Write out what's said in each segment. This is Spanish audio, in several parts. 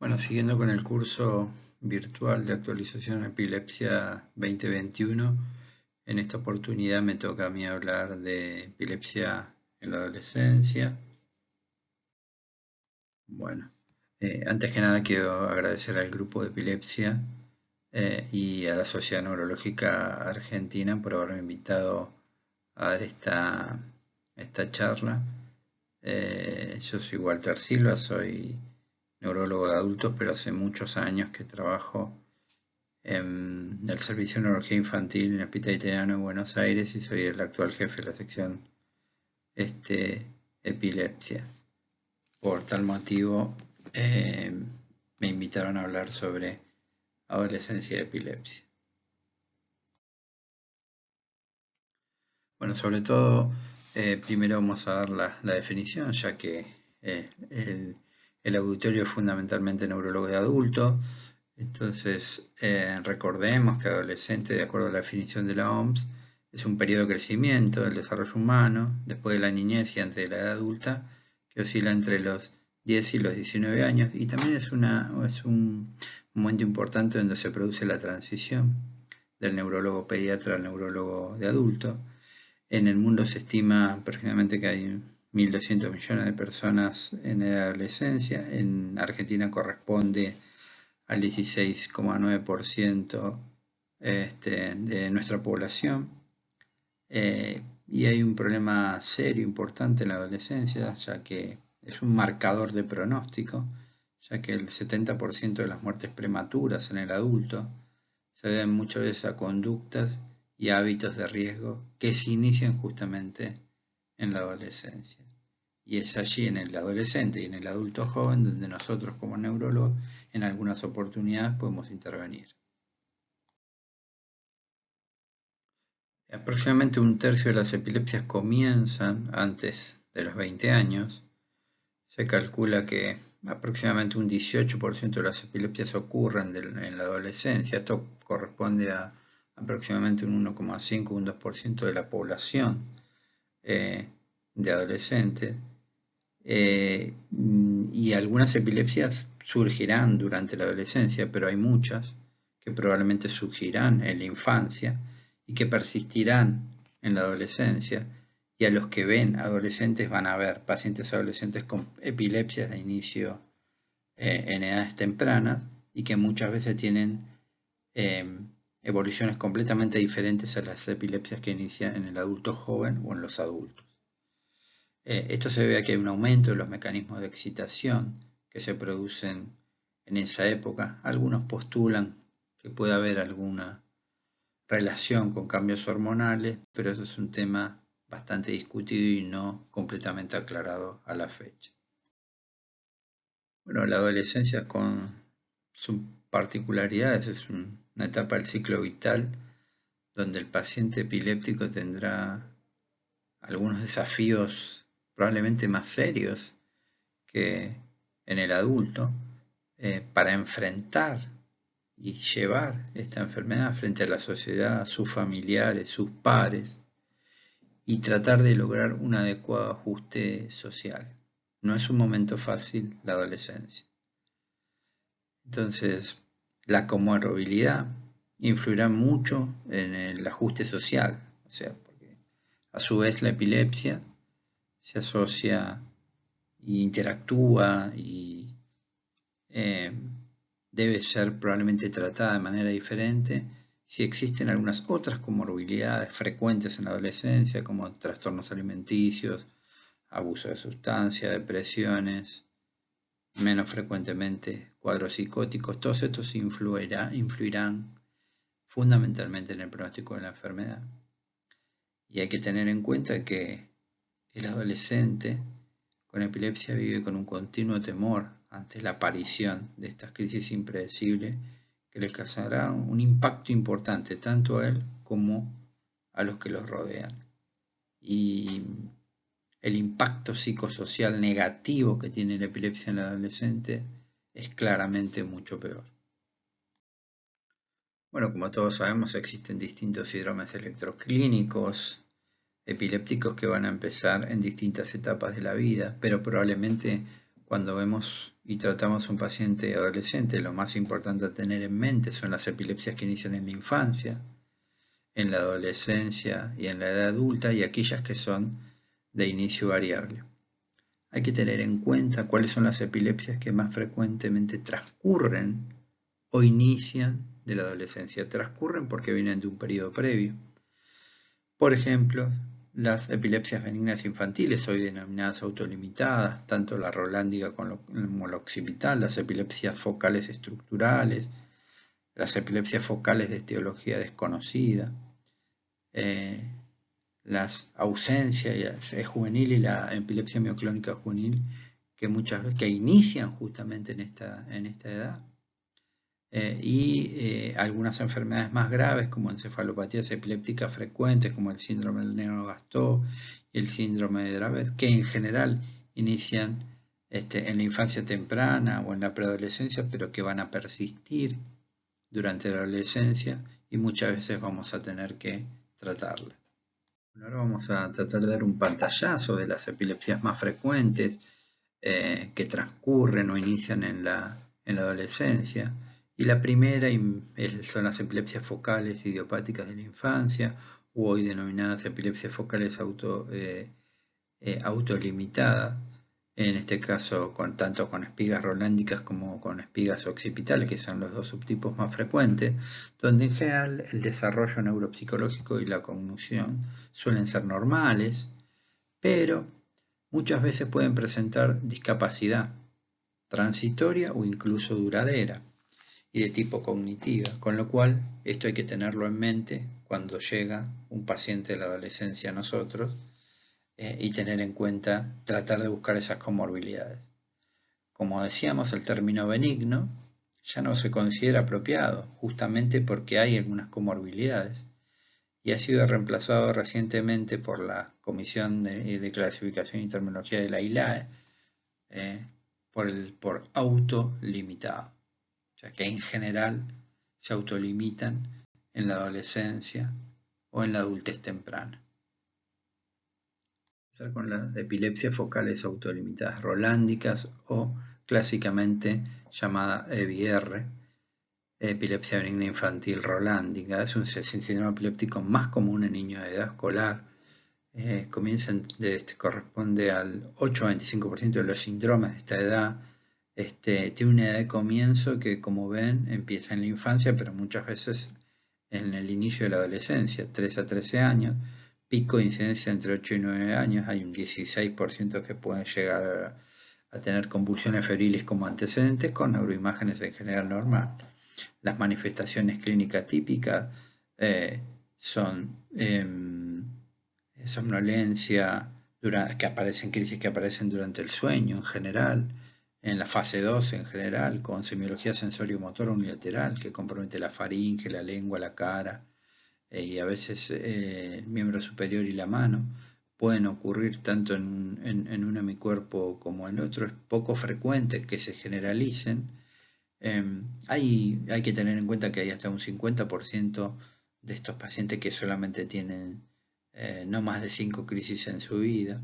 Bueno, siguiendo con el curso virtual de actualización Epilepsia 2021, en esta oportunidad me toca a mí hablar de epilepsia en la adolescencia. Bueno, antes que nada quiero agradecer al grupo de epilepsia y a la Sociedad Neurológica Argentina por haberme invitado a dar esta charla. Yo soy Walter Silva, soy neurólogo de adultos, pero hace muchos años que trabajo en el Servicio de Neurología Infantil en el Hospital Italiano de Buenos Aires y soy el actual jefe de la sección epilepsia. Por tal motivo me invitaron a hablar sobre adolescencia y epilepsia. Bueno, sobre todo, primero vamos a dar la definición, ya que el auditorio es fundamentalmente neurólogo de adultos. Entonces, recordemos que adolescente, de acuerdo a la definición de la OMS, es un periodo de crecimiento del desarrollo humano, después de la niñez y antes de la edad adulta, que oscila entre los 10 y los 19 años, y también es un momento importante donde se produce la transición del neurólogo pediatra al neurólogo de adulto. En el mundo se estima aproximadamente que hay 1.200 millones de personas en edad de adolescencia. En Argentina corresponde al 16,9% de nuestra población. Y hay un problema serio, importante en la adolescencia, ya que es un marcador de pronóstico, ya que el 70% de las muertes prematuras en el adulto se deben muchas veces a conductas y hábitos de riesgo que se inician justamente en la adolescencia. Y es allí en el adolescente y en el adulto joven donde nosotros como neurólogos en algunas oportunidades podemos intervenir. Aproximadamente un tercio de las epilepsias comienzan antes de los 20 años. Se calcula que aproximadamente un 18% de las epilepsias ocurren en la adolescencia. Esto corresponde a aproximadamente un 1,5 o un 2% de la población de adolescentes. Y algunas epilepsias surgirán durante la adolescencia, pero hay muchas que probablemente surgirán en la infancia y que persistirán en la adolescencia, y a los que ven adolescentes van a ver pacientes adolescentes con epilepsias de inicio en edades tempranas y que muchas veces tienen evoluciones completamente diferentes a las epilepsias que inician en el adulto joven o en los adultos. Esto se debe a que hay un aumento de los mecanismos de excitación que se producen en esa época. Algunos postulan que puede haber alguna relación con cambios hormonales, pero eso es un tema bastante discutido y no completamente aclarado a la fecha. Bueno, la adolescencia con sus particularidades es una etapa del ciclo vital donde el paciente epiléptico tendrá algunos desafíos probablemente más serios que en el adulto para enfrentar y llevar esta enfermedad frente a la sociedad, sus familiares, sus pares, y tratar de lograr un adecuado ajuste social. No es un momento fácil la adolescencia. Entonces, la comorbilidad influirá mucho en el ajuste social, o sea, porque a su vez la epilepsia se asocia e interactúa y debe ser probablemente tratada de manera diferente si existen algunas otras comorbilidades frecuentes en la adolescencia, como trastornos alimenticios, abuso de sustancias, depresiones, menos frecuentemente cuadros psicóticos. Todos estos influirán fundamentalmente en el pronóstico de la enfermedad. Y hay que tener en cuenta que el adolescente con epilepsia vive con un continuo temor ante la aparición de estas crisis impredecibles que les causará un impacto importante tanto a él como a los que los rodean. Y el impacto psicosocial negativo que tiene la epilepsia en el adolescente es claramente mucho peor. Bueno, como todos sabemos, existen distintos síndromes electroclínicos epilépticos que van a empezar en distintas etapas de la vida, pero probablemente cuando vemos y tratamos a un paciente adolescente, lo más importante a tener en mente son las epilepsias que inician en la infancia, en la adolescencia y en la edad adulta, y aquellas que son de inicio variable. Hay que tener en cuenta cuáles son las epilepsias que más frecuentemente transcurren o inician de la adolescencia. Transcurren porque vienen de un periodo previo. Por ejemplo, las epilepsias benignas infantiles, hoy denominadas autolimitadas, tanto la rolándica como la occipital, las epilepsias focales estructurales, las epilepsias focales de etiología desconocida, las ausencias juvenil y la epilepsia mioclónica juvenil, que muchas veces inician justamente en esta edad. Algunas enfermedades más graves como encefalopatías epilépticas frecuentes como el síndrome del Lennox-Gastaut y el síndrome de Dravet, que en general inician en la infancia temprana o en la preadolescencia, pero que van a persistir durante la adolescencia y muchas veces vamos a tener que tratarla. Ahora vamos a tratar de dar un pantallazo de las epilepsias más frecuentes que transcurren o inician en la adolescencia. Y la primera son las epilepsias focales idiopáticas de la infancia, u hoy denominadas epilepsias focales autolimitadas, en este caso tanto con espigas rolándicas como con espigas occipitales, que son los dos subtipos más frecuentes, donde en general el desarrollo neuropsicológico y la cognición suelen ser normales, pero muchas veces pueden presentar discapacidad transitoria o incluso duradera y de tipo cognitiva, con lo cual esto hay que tenerlo en mente cuando llega un paciente de la adolescencia a nosotros y tener en cuenta, tratar de buscar esas comorbilidades. Como decíamos, el término benigno ya no se considera apropiado, justamente porque hay algunas comorbilidades, y ha sido reemplazado recientemente por la Comisión de Clasificación y Terminología de la ILAE por autolimitado, o sea que en general se autolimitan en la adolescencia o en la adultez temprana. Empezar con las epilepsias focales autolimitadas rolándicas o clásicamente llamada EBR, epilepsia benigna infantil rolándica. Es un síndrome epiléptico más común en niños de edad escolar. Corresponde al 8 a 25% de los síndromes de esta edad. Tiene una edad de comienzo que, como ven, empieza en la infancia, pero muchas veces en el inicio de la adolescencia, 3 a 13 años. Pico de incidencia entre 8 y 9 años, hay un 16% que pueden llegar a tener convulsiones febriles como antecedentes, con neuroimágenes en general normal. Las manifestaciones clínicas típicas son somnolencia, crisis que aparecen durante el sueño en general, en la fase 2 en general, con semiología sensorio-motora unilateral que compromete la faringe, la lengua, la cara y a veces el miembro superior y la mano. Pueden ocurrir tanto en un hemicuerpo como en otro. Es poco frecuente que se generalicen. Hay que tener en cuenta que hay hasta un 50% de estos pacientes que solamente tienen no más de 5 crisis en su vida.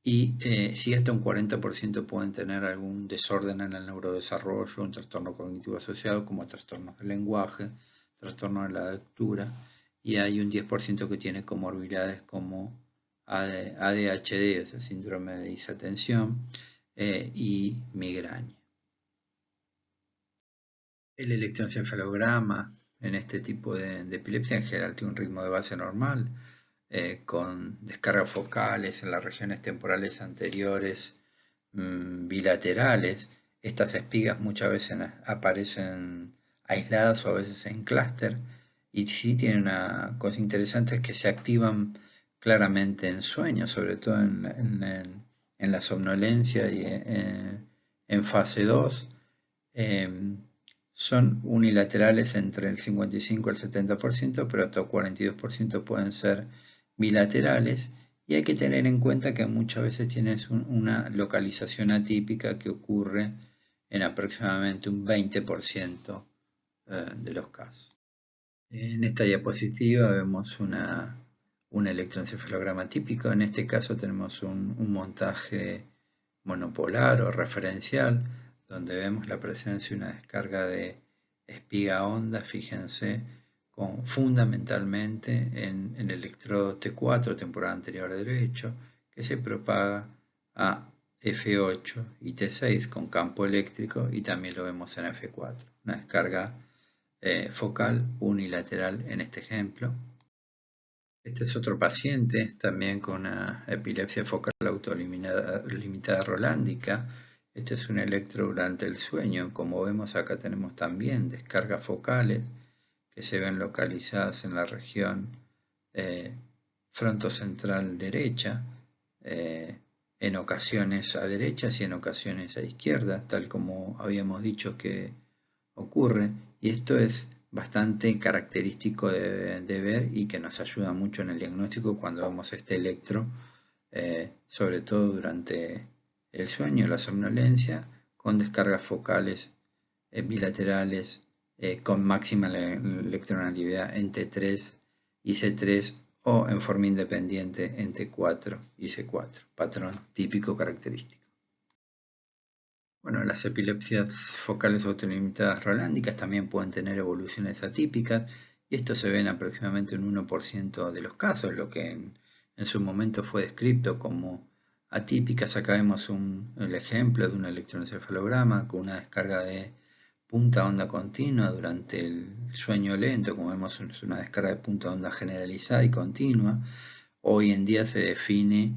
Sí, hasta un 40% pueden tener algún desorden en el neurodesarrollo, un trastorno cognitivo asociado como trastornos del lenguaje, trastorno de la lectura, y hay un 10% que tiene comorbilidades como ADHD, o sea, síndrome de desatención, y migraña. El electroencefalograma en este tipo de epilepsia en general tiene un ritmo de base normal, con descargas focales en las regiones temporales anteriores bilaterales. Estas espigas muchas veces aparecen aisladas o a veces en clúster, y sí tienen una cosa interesante, es que se activan claramente en sueños, sobre todo en la somnolencia y en fase 2. Son unilaterales entre el 55 y el 70%, pero hasta el 42% pueden ser bilaterales, y hay que tener en cuenta que muchas veces tienes una localización atípica que ocurre en aproximadamente un 20% de los casos. En esta diapositiva vemos un electroencefalograma típico. En este caso tenemos un montaje monopolar o referencial, donde vemos la presencia de una descarga de espiga onda, fíjense, fundamentalmente en el electrodo T4, temporal anterior derecho, que se propaga a F8 y T6 con campo eléctrico, y también lo vemos en F4, una descarga focal unilateral en este ejemplo. Este es otro paciente también con una epilepsia focal autolimitada rolándica. Este es un electro durante el sueño. Como vemos, acá tenemos también descargas focales que se ven localizadas en la región frontocentral derecha, en ocasiones a derechas y en ocasiones a izquierda, tal como habíamos dicho que ocurre, y esto es bastante característico de ver y que nos ayuda mucho en el diagnóstico cuando vemos este electro, sobre todo durante el sueño, la somnolencia, con descargas focales bilaterales con máxima electronegatividad en T3 y C3 o en forma independiente en T4 y C4, patrón típico característico. Bueno, las epilepsias focales autolimitadas rolándicas también pueden tener evoluciones atípicas, y esto se ve en aproximadamente un 1% de los casos, lo que en su momento fue descrito como atípicas. Acá vemos el ejemplo de un electroencefalograma con una descarga de punta onda continua durante el sueño lento. Como vemos, es una descarga de punta onda generalizada y continua. Hoy en día se define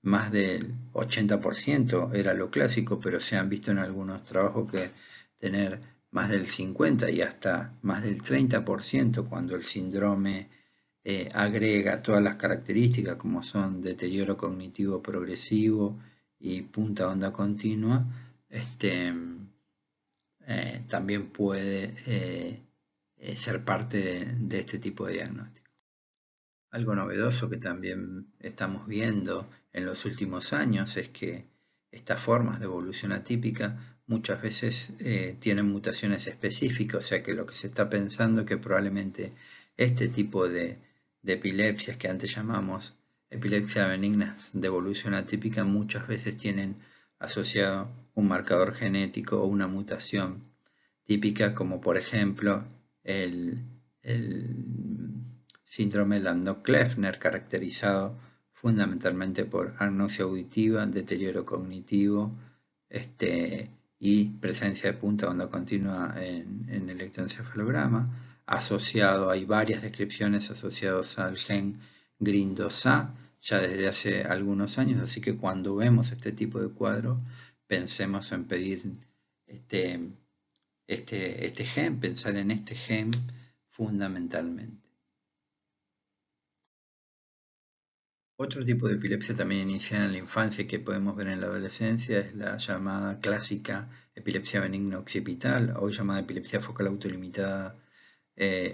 más del 80% era lo clásico, pero se han visto en algunos trabajos que tener más del 50% y hasta más del 30% cuando el síndrome agrega todas las características como son deterioro cognitivo progresivo y punta onda continua, también puede ser parte de este tipo de diagnóstico. Algo novedoso que también estamos viendo en los últimos años es que estas formas de evolución atípica muchas veces tienen mutaciones específicas, o sea que lo que se está pensando es que probablemente este tipo de epilepsias que antes llamamos epilepsia benignas de evolución atípica muchas veces tienen asociado un marcador genético o una mutación típica, como por ejemplo el síndrome Landau-Kleffner, caracterizado fundamentalmente por agnosia auditiva, deterioro cognitivo y presencia de punta onda continua en el electroencefalograma. Asociado, hay varias descripciones asociadas al gen GRIN2A ya desde hace algunos años, así que cuando vemos este tipo de cuadro, pensemos en pedir este gen, pensar en este gen fundamentalmente. Otro tipo de epilepsia también iniciada en la infancia y que podemos ver en la adolescencia es la llamada clásica epilepsia benigna occipital, hoy llamada epilepsia focal autolimitada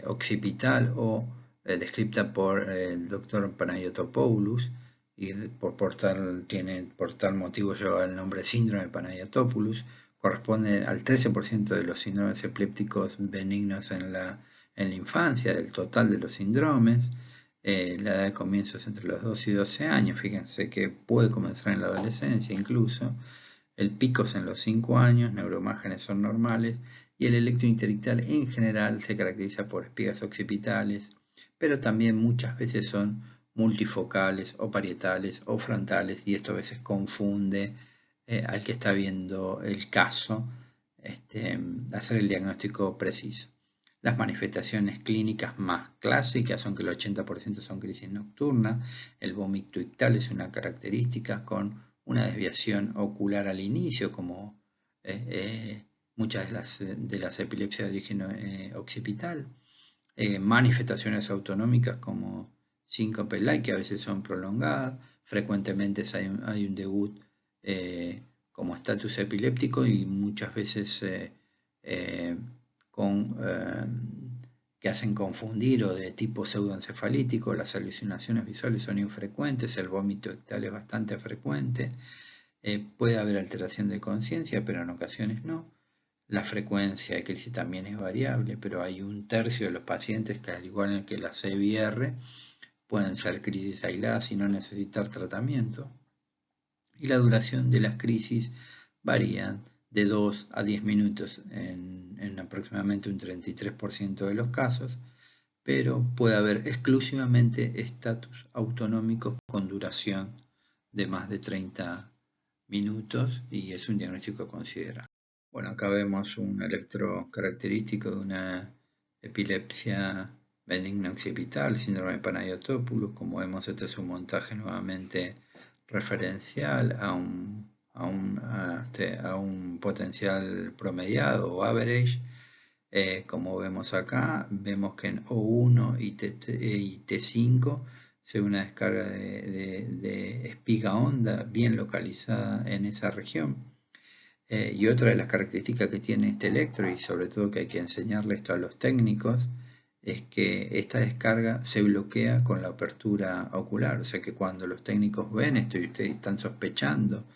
occipital, o descrita por el doctor Panayotopoulos, y por tal motivo lleva el nombre síndrome de Panayotopoulos. Corresponde al 13% de los síndromes epilépticos benignos en la infancia, del total de los síndromes. La edad de comienzo es entre los 2 y 12 años, fíjense que puede comenzar en la adolescencia incluso. El pico es en los 5 años, neuroimágenes son normales, y el electro interictal en general se caracteriza por espigas occipitales, pero también muchas veces son multifocales o parietales o frontales, y esto a veces confunde al que está viendo el caso hacer el diagnóstico preciso. Las manifestaciones clínicas más clásicas son que el 80% son crisis nocturna, el vómito ictal es una característica con una desviación ocular al inicio, como muchas de las epilepsias de origen occipital, manifestaciones autonómicas como síncope-like, que a veces son prolongadas, frecuentemente hay un debut como estatus epiléptico y muchas veces que hacen confundir o de tipo pseudoencefalítico. Las alucinaciones visuales son infrecuentes, el vómito ictal es bastante frecuente, puede haber alteración de conciencia, pero en ocasiones no. La frecuencia de crisis también es variable, pero hay un tercio de los pacientes que, al igual que la CBR, pueden ser crisis aisladas y no necesitar tratamiento. y la duración de las crisis varían de 2 a 10 minutos en aproximadamente un 33% de los casos, pero puede haber exclusivamente estatus autonómicos con duración de más de 30 minutos y es un diagnóstico considerable. Bueno, acá vemos un electrocaracterístico de una epilepsia benigna occipital, síndrome de Panayotopoulos. Como vemos, este es un montaje nuevamente referencial a un potencial promediado o average. Como vemos acá, vemos que en O1 y T5 se ve una descarga de espiga honda bien localizada en esa región. Y otra de las características que tiene este electro, y sobre todo que hay que enseñarle esto a los técnicos, es que esta descarga se bloquea con la apertura ocular. O sea que cuando los técnicos ven esto y ustedes están sospechando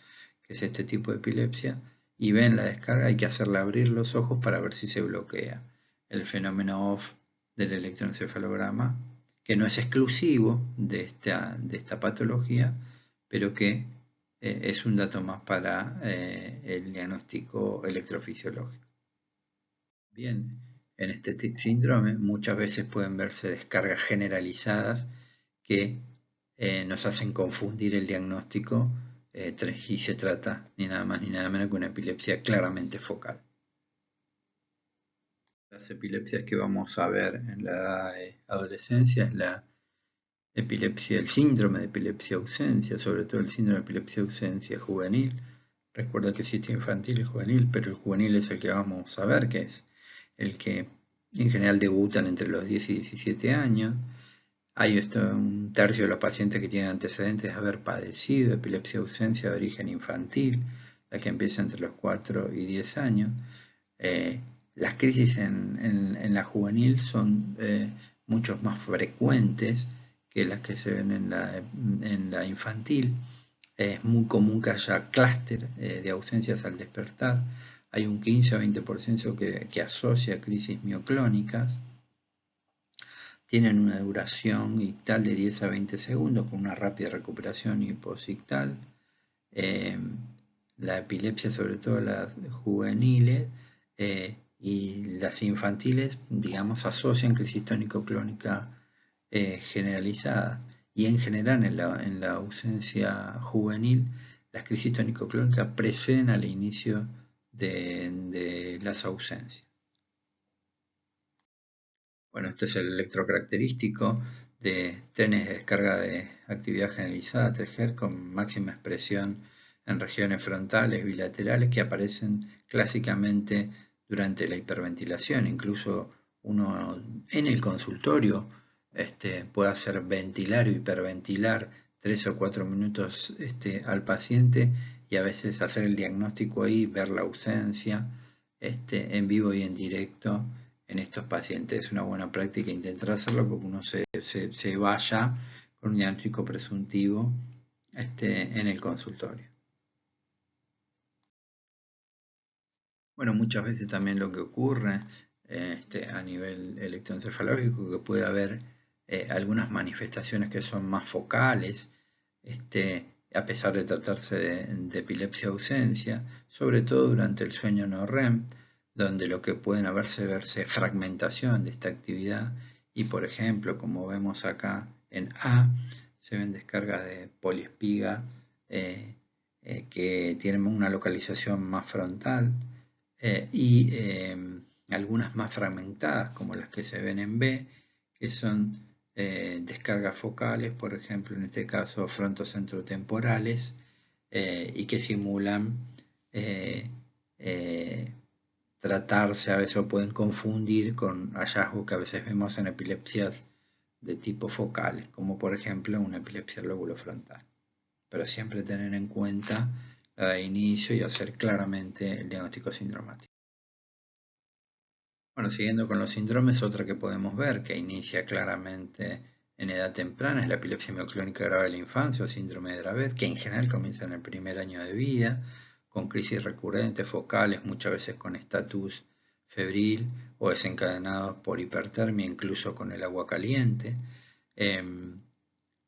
que es este tipo de epilepsia y ven la descarga, hay que hacerle abrir los ojos para ver si se bloquea. El fenómeno OFF del electroencefalograma, que no es exclusivo de esta patología, pero que es un dato más para el diagnóstico electrofisiológico. Bien, en este síndrome muchas veces pueden verse descargas generalizadas que nos hacen confundir el diagnóstico y se trata ni nada más ni nada menos que una epilepsia claramente focal. Las epilepsias que vamos a ver en la adolescencia es la epilepsia, el síndrome de epilepsia ausencia, sobre todo el síndrome de epilepsia ausencia juvenil. Recuerda que existe infantil y juvenil, pero el juvenil es el que vamos a ver, que es el que en general debutan entre los 10 y 17 años. Hay un tercio de los pacientes que tienen antecedentes de haber padecido epilepsia ausencia de origen infantil, la que empieza entre los 4 y 10 años. Las crisis en la juvenil son mucho más frecuentes que las que se ven en la infantil. Es muy común que haya clúster de ausencias al despertar. Hay un 15 a 20% que asocia crisis mioclónicas. Tienen una duración ictal de 10 a 20 segundos con una rápida recuperación hiposictal. La epilepsia, sobre todo las juveniles y las infantiles, digamos, asocian crisis tónico-clónica generalizada. Y en general en la ausencia juvenil, las crisis tónico-clónicas preceden al inicio de las ausencias. Bueno, este es el electrocaracterístico de trenes de descarga de actividad generalizada 3 Hz con máxima expresión en regiones frontales bilaterales que aparecen clásicamente durante la hiperventilación. Incluso uno en el consultorio puede hacer ventilar o hiperventilar 3 o 4 minutos al paciente y a veces hacer el diagnóstico ahí, ver la ausencia en vivo y en directo en estos pacientes. Es una buena práctica intentar hacerlo porque uno se vaya con un diagnóstico presuntivo en el consultorio. Bueno, muchas veces también lo que ocurre a nivel electroencefalógico, que puede haber algunas manifestaciones que son más focales, a pesar de tratarse de epilepsia ausencia, sobre todo durante el sueño no REM, donde lo que pueden verse fragmentación de esta actividad y, por ejemplo, como vemos acá en A, se ven descargas de poliespiga que tienen una localización más frontal y algunas más fragmentadas como las que se ven en B, que son descargas focales, por ejemplo en este caso frontocentrotemporales, y que simulan tratarse a veces o pueden confundir con hallazgos que a veces vemos en epilepsias de tipo focales, como por ejemplo una epilepsia del lóbulo frontal. Pero siempre tener en cuenta la de inicio y hacer claramente el diagnóstico sindromático. Bueno, siguiendo con los síndromes, otra que podemos ver que inicia claramente en edad temprana es la epilepsia mioclónica grave de la infancia o síndrome de Dravet, que en general comienza en el primer año de vida, con crisis recurrentes, focales, muchas veces con estatus febril o desencadenados por hipertermia, incluso con el agua caliente.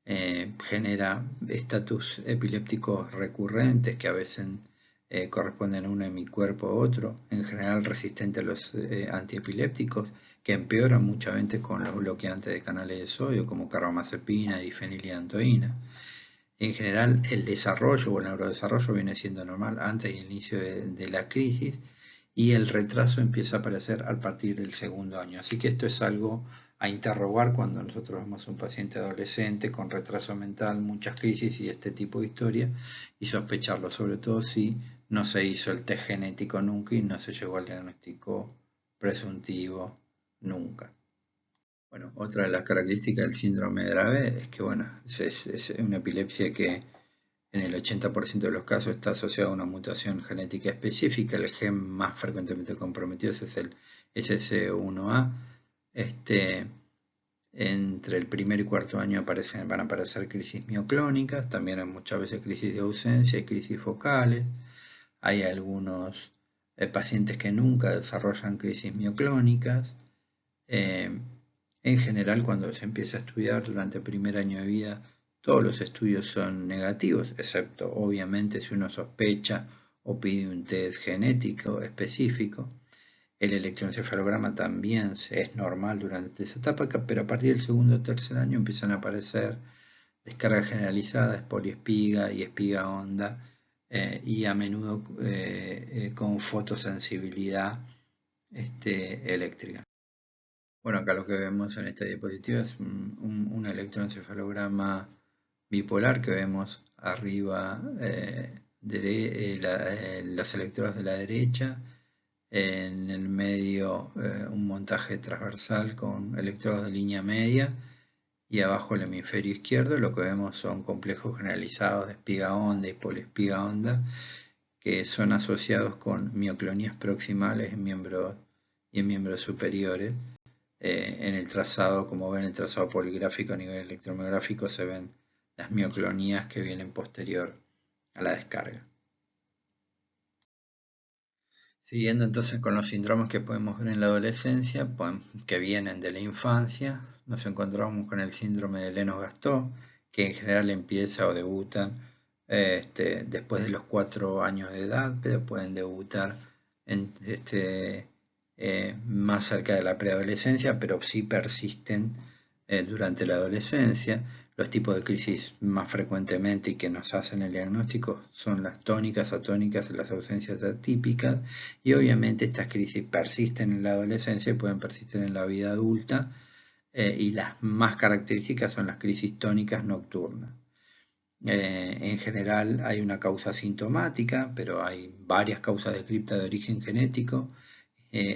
genera estatus epilépticos recurrentes que a veces corresponden a un hemicuerpo u otro, en general resistente a los antiepilépticos, que empeoran muchamente con los bloqueantes de canales de sodio como carbamazepina y fenilidantoína. En general, el desarrollo o el neurodesarrollo viene siendo normal antes del inicio de la crisis y el retraso empieza a aparecer a partir del segundo año. Así que esto es algo a interrogar cuando nosotros vemos un paciente adolescente con retraso mental, muchas crisis y este tipo de historia, y sospecharlo, sobre todo si no se hizo el test genético nunca y no se llegó al diagnóstico presuntivo nunca. Bueno, otra de las características del síndrome de Dravet es que, bueno, es una epilepsia que en el 80% de los casos está asociada a una mutación genética específica. El gen más frecuentemente comprometido es el SC1A. Entre el primer y cuarto año van a aparecer crisis mioclónicas, también hay muchas veces crisis de ausencia y crisis focales. Hay algunos pacientes que nunca desarrollan crisis mioclónicas. En general, cuando se empieza a estudiar durante el primer año de vida, todos los estudios son negativos, excepto obviamente si uno sospecha o pide un test genético específico. El electroencefalograma también es normal durante esa etapa, pero a partir del segundo o tercer año empiezan a aparecer descargas generalizadas, poliespiga y espiga honda, y a menudo con fotosensibilidad eléctrica. Bueno, acá lo que vemos en esta diapositiva es un electroencefalograma bipolar que vemos arriba los electrodos de la derecha, en el medio un montaje transversal con electrodos de línea media y abajo el hemisferio izquierdo lo que vemos son complejos generalizados de espiga honda y poliespiga honda que son asociados con mioclonías proximales en miembros superiores. En el trazado, como ven, el trazado poligráfico a nivel electromiográfico se ven las mioclonías que vienen posterior a la descarga. Siguiendo entonces con los síndromes que podemos ver en la adolescencia, que vienen de la infancia, nos encontramos con el síndrome de Lennox-Gastaut, que en general empieza o debuta después de los 4 años de edad, pero pueden debutar más cerca de la preadolescencia, pero sí persisten durante la adolescencia. Los tipos de crisis más frecuentemente y que nos hacen el diagnóstico son las tónicas, atónicas, las ausencias atípicas, y obviamente estas crisis persisten en la adolescencia y pueden persistir en la vida adulta, y las más características son las crisis tónicas nocturnas. En general hay una causa sintomática, pero hay varias causas descritas de origen genético.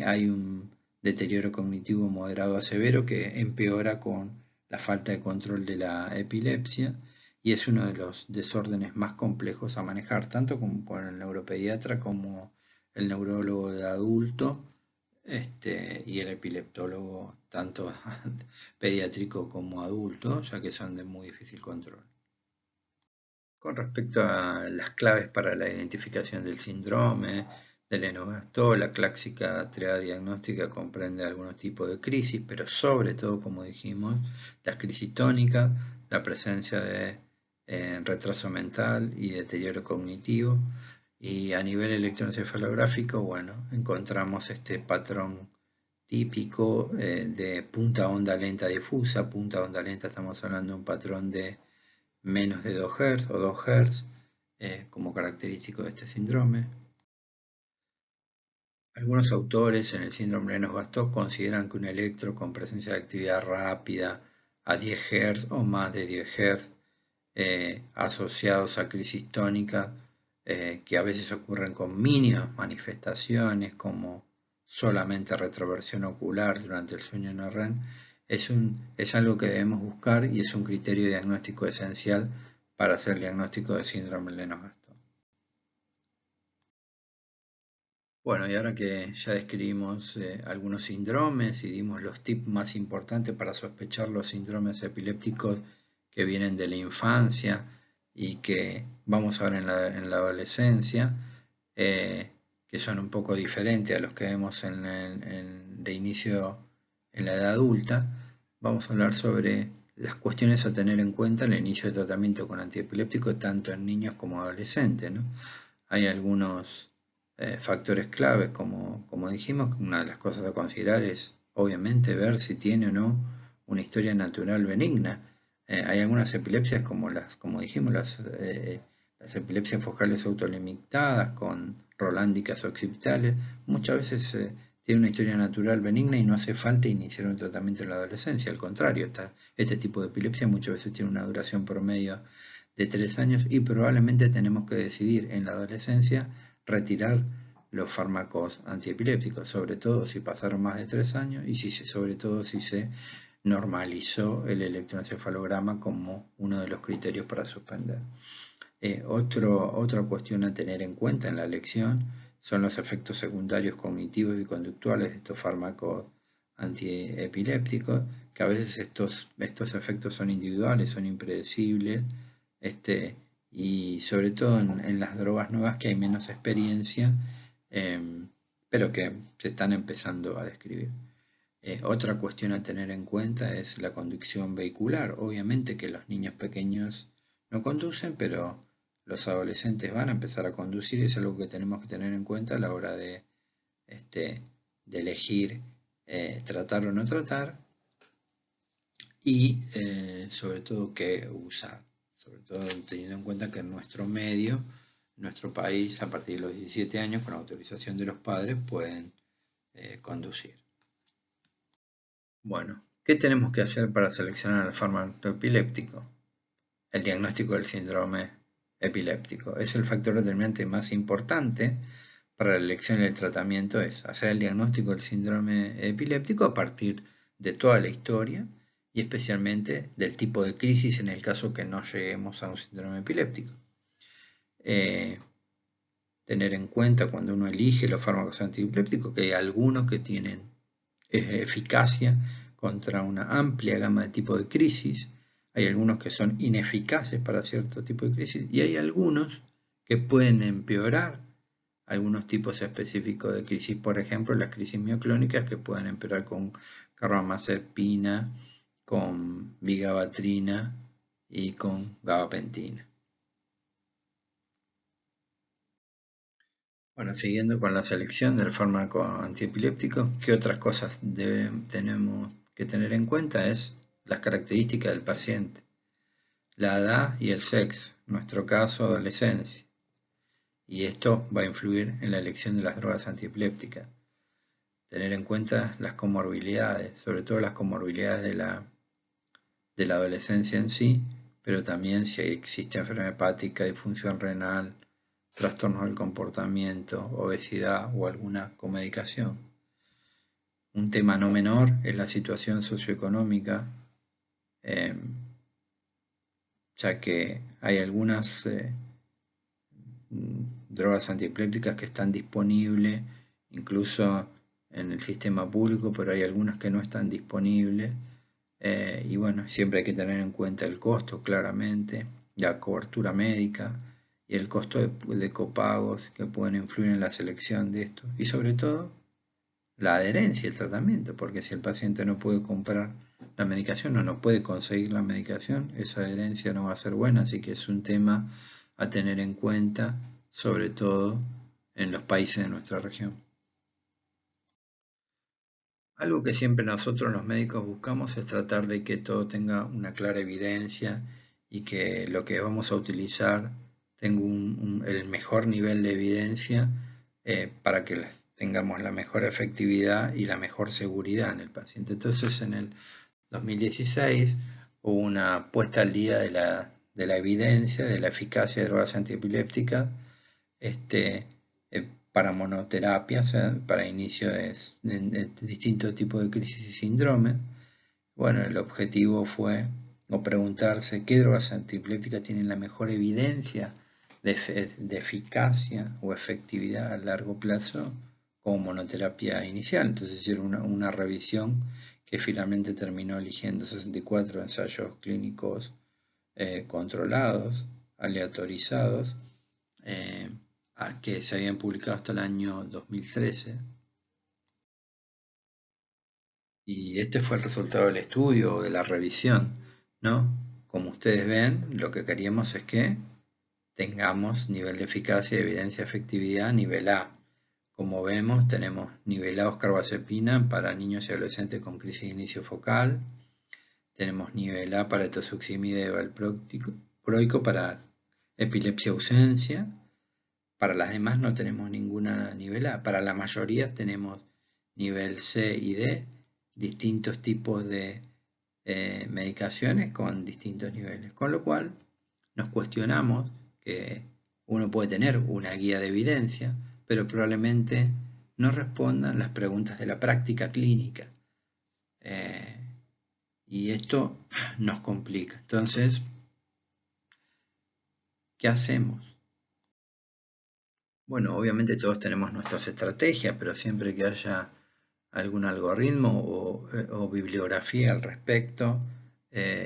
Hay un deterioro cognitivo moderado a severo que empeora con la falta de control de la epilepsia y es uno de los desórdenes más complejos a manejar, tanto con el neuropediatra como el neurólogo de adulto y el epileptólogo, tanto pediátrico como adulto, ya que son de muy difícil control. Con respecto a las claves para la identificación del síndrome de Lennox-Gastaut, la clásica triada diagnóstica comprende algunos tipos de crisis, pero sobre todo, como dijimos, las crisis tónicas, la presencia de retraso mental y deterioro cognitivo. Y a nivel electroencefalográfico, bueno, encontramos este patrón típico de punta onda lenta difusa. Punta onda lenta, estamos hablando de un patrón de menos de 2 Hz o 2 Hz como característico de este síndrome. Algunos autores en el síndrome Lennox-Gastaut consideran que un electro con presencia de actividad rápida a 10 Hz o más de 10 Hz asociados a crisis tónica que a veces ocurren con mínimas manifestaciones como solamente retroversión ocular durante el sueño no REM, es algo que debemos buscar y es un criterio diagnóstico esencial para hacer el diagnóstico de síndrome Lennox-Gastaut. Bueno, y ahora que ya describimos algunos síndromes y dimos los tips más importantes para sospechar los síndromes epilépticos que vienen de la infancia y que vamos a ver en la adolescencia, que son un poco diferentes a los que vemos de inicio en la edad adulta, vamos a hablar sobre las cuestiones a tener en cuenta en el inicio de tratamiento con antiepiléptico tanto en niños como adolescentes, ¿no? Hay algunos factores claves, como dijimos, que una de las cosas a considerar es obviamente ver si tiene o no una historia natural benigna. Hay algunas epilepsias como dijimos, las epilepsias focales autolimitadas con rolándicas occipitales, muchas veces tiene una historia natural benigna y no hace falta iniciar un tratamiento en la adolescencia. Al contrario, este tipo de epilepsia muchas veces tiene una duración promedio de 3 años y probablemente tenemos que decidir en la adolescencia retirar los fármacos antiepilépticos, sobre todo si pasaron más de 3 años y sobre todo si se normalizó el electroencefalograma como uno de los criterios para suspender. Otra cuestión a tener en cuenta en la elección son los efectos secundarios cognitivos y conductuales de estos fármacos antiepilépticos, que a veces estos efectos son individuales, son impredecibles, y sobre todo en las drogas nuevas que hay menos experiencia, pero que se están empezando a describir. Otra cuestión a tener en cuenta es la conducción vehicular. Obviamente que los niños pequeños no conducen, pero los adolescentes van a empezar a conducir y es algo que tenemos que tener en cuenta a la hora de elegir tratar o no tratar y sobre todo qué usar. Sobre todo teniendo en cuenta que en nuestro medio, en nuestro país, a partir de los 17 años, con autorización de los padres, pueden conducir. Bueno, ¿qué tenemos que hacer para seleccionar el fármaco epiléptico? El diagnóstico del síndrome epiléptico es el factor determinante más importante para la elección y el tratamiento. Es hacer el diagnóstico del síndrome epiléptico a partir de toda la historia y especialmente del tipo de crisis en el caso que no lleguemos a un síndrome epiléptico. Tener en cuenta cuando uno elige los fármacos antiepilépticos que hay algunos que tienen eficacia contra una amplia gama de tipos de crisis, hay algunos que son ineficaces para cierto tipo de crisis y hay algunos que pueden empeorar algunos tipos específicos de crisis, por ejemplo las crisis mioclónicas que pueden empeorar con carbamazepina, con vigabatrina y con gabapentina. Bueno, siguiendo con la selección del fármaco antiepiléptico, ¿qué otras cosas tenemos que tener en cuenta? Es las características del paciente, la edad y el sexo, en nuestro caso adolescencia, y esto va a influir en la elección de las drogas antiepilépticas. Tener en cuenta las comorbilidades, sobre todo las comorbilidades de la adolescencia en sí, pero también si existe enfermedad hepática, disfunción renal, trastornos del comportamiento, obesidad o alguna comedicación. Un tema no menor es la situación socioeconómica, ya que hay algunas drogas antiepilépticas que están disponibles incluso en el sistema público, pero hay algunas que no están disponibles. Y bueno, siempre hay que tener en cuenta el costo, claramente, la cobertura médica y el costo de copagos que pueden influir en la selección de esto. Y sobre todo, la adherencia al tratamiento, porque si el paciente no puede comprar la medicación o no puede conseguir la medicación, esa adherencia no va a ser buena, así que es un tema a tener en cuenta, sobre todo en los países de nuestra región. Algo que siempre nosotros los médicos buscamos es tratar de que todo tenga una clara evidencia y que lo que vamos a utilizar tenga el mejor nivel de evidencia para que tengamos la mejor efectividad y la mejor seguridad en el paciente. Entonces en el 2016 hubo una puesta al día de la evidencia, de la eficacia de drogas antiepilépticas, para monoterapia, o sea, para inicio de distintos tipos de crisis y síndrome. Bueno, el objetivo fue preguntarse qué drogas antiepilépticas tienen la mejor evidencia de eficacia o efectividad a largo plazo como monoterapia inicial. Entonces hicieron una revisión que finalmente terminó eligiendo 64 ensayos clínicos controlados, aleatorizados, que se habían publicado hasta el año 2013. Y este fue el resultado del estudio o de la revisión. ¿no? Como ustedes ven, lo que queríamos es que tengamos nivel de eficacia y evidencia de efectividad nivel A. Como vemos, tenemos nivelados carbazepina para niños y adolescentes con crisis de inicio focal. Tenemos nivel A para etosuximida y valproico para epilepsia ausencia. Para las demás no tenemos ninguna nivel A. Para la mayoría tenemos nivel C y D, distintos tipos de medicaciones con distintos niveles. Con lo cual nos cuestionamos que uno puede tener una guía de evidencia, pero probablemente no respondan las preguntas de la práctica clínica. Y esto nos complica. Entonces, ¿qué hacemos? Bueno, obviamente todos tenemos nuestras estrategias, pero siempre que haya algún algoritmo o bibliografía al respecto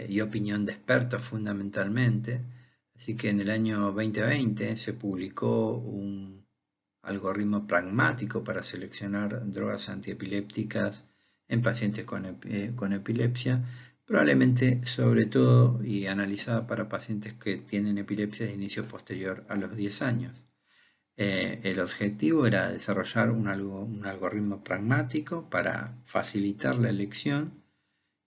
y opinión de expertos fundamentalmente. Así que en el año 2020 se publicó un algoritmo pragmático para seleccionar drogas antiepilépticas en pacientes con epilepsia, probablemente sobre todo y analizada para pacientes que tienen epilepsia de inicio posterior a los 10 años. El objetivo era desarrollar un algoritmo pragmático para facilitar la elección